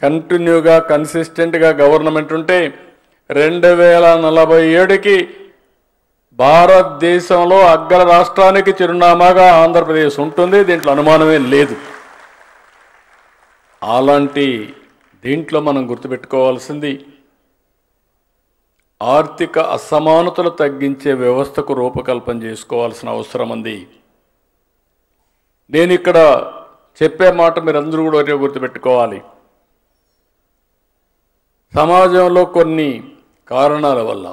కంటిన్యూగా కన్సిస్టెంట్గా గవర్నమెంట్ ఉంటే 2047కి భారతదేశంలో అగ్ర రాష్ట్రానికి చిరునామాగా ఆంధ్రప్రదేశ్ ఉంటుంది. దీంట్లో అనుమానమే లేదు. అలాంటి దీంట్లో మనం గుర్తుపెట్టుకోవాల్సింది ఆర్థిక అసమానతలు తగ్గించే వ్యవస్థకు రూపకల్పన చేసుకోవాల్సిన అవసరం ఉంది. నేను ఇక్కడ చెప్పే మాట మీరందరూ కూడా గుర్తుపెట్టుకోవాలి. సమాజంలో కొన్ని కారణాల వల్ల,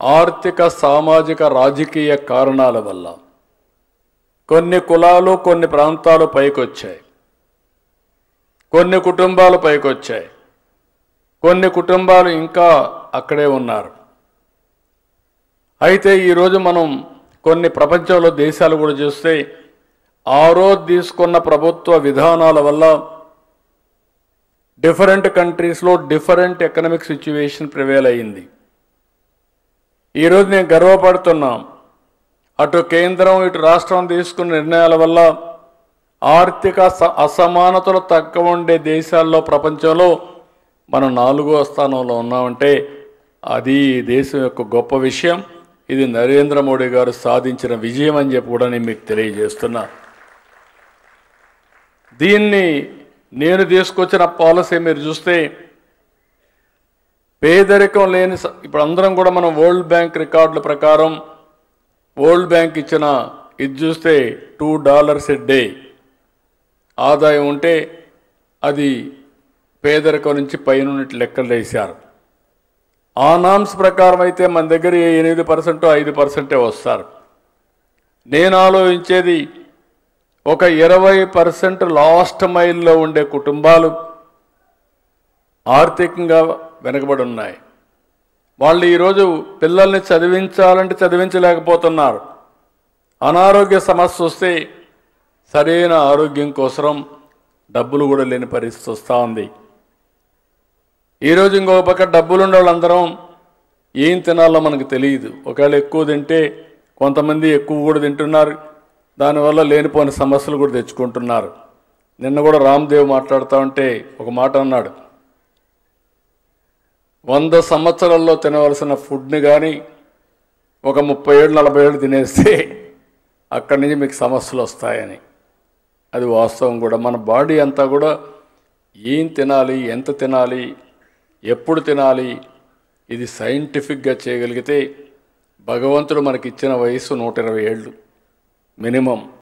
ఆర్థిక సామాజిక రాజకీయ కారణాల వల్ల కొన్ని కులాలు కొన్ని ప్రాంతాలు పైకొచ్చాయి, కొన్ని కుటుంబాలు పైకొచ్చాయి, కొన్ని కుటుంబాలు ఇంకా అక్కడే ఉన్నారు. అయితే ఈరోజు మనం కొన్ని ప్రపంచంలో దేశాలు కూడా చూస్తే ఆ రోజు తీసుకున్న ప్రభుత్వ విధానాల వల్ల డిఫరెంట్ కంట్రీస్లో డిఫరెంట్ ఎకనామిక్ సిచ్యువేషన్ ప్రివేల్ అయ్యింది. ఈరోజు నేను గర్వపడుతున్నా, అటు కేంద్రం ఇటు రాష్ట్రం తీసుకున్న నిర్ణయాల వల్ల ఆర్థిక అసమానతలు తక్కువ ఉండే దేశాల్లో ప్రపంచంలో మనం 4వ స్థానంలో ఉన్నామంటే అది దేశం యొక్క గొప్ప విషయం. ఇది నరేంద్ర మోడీ గారు సాధించిన విజయం అని చెప్పి కూడా నేను మీకు తెలియజేస్తున్నా. దీన్ని నేను తీసుకొచ్చిన పాలసీ మీరు చూస్తే పేదరికం లేని, ఇప్పుడు అందరం కూడా మనం వరల్డ్ బ్యాంక్ రికార్డుల ప్రకారం వరల్డ్ బ్యాంక్ ఇచ్చిన ఇది చూస్తే $2 a day ఆదాయం ఉంటే అది పేదరికం నుంచి పైన లెక్కలు వేశారు. ఆ నామ్స్ ప్రకారం అయితే మన దగ్గర 8% 5% వస్తారు. నేను ఆలోచించేది ఒక 20% లాస్ట్ మైల్లో ఉండే కుటుంబాలు ఆర్థికంగా వెనుకబడి ఉన్నాయి. వాళ్ళు ఈరోజు పిల్లల్ని చదివించాలంటే చదివించలేకపోతున్నారు. అనారోగ్య సమస్య వస్తే సరైన ఆరోగ్యం కోసం డబ్బులు కూడా లేని పరిస్థితి వస్తూ ఉంది. ఈరోజు ఇంకొక పక్క డబ్బులుండే వాళ్ళందరం ఏం తినాలో మనకు తెలియదు. ఒకవేళ ఎక్కువ తింటే కొంతమంది ఎక్కువ కూడా తింటున్నారు, దానివల్ల లేనిపోని సమస్యలు కూడా తెచ్చుకుంటున్నారు. నిన్న కూడా రామ్దేవ్ మాట్లాడుతూ ఉంటే ఒక మాట అన్నాడు, 100 సంవత్సరాల్లో తినవలసిన ఫుడ్ని కానీ ఒక 30 ఏళ్ళు 40 ఏళ్ళు తినేస్తే అక్కడి నుంచి మీకు సమస్యలు వస్తాయని. అది వాస్తవం కూడా. మన బాడీ అంతా కూడా ఏం తినాలి, ఎంత తినాలి, ఎప్పుడు తినాలి, ఇది సైంటిఫిక్గా చేయగలిగితే భగవంతుడు మనకిచ్చిన వయసు 120 ఏళ్ళు మినిమం.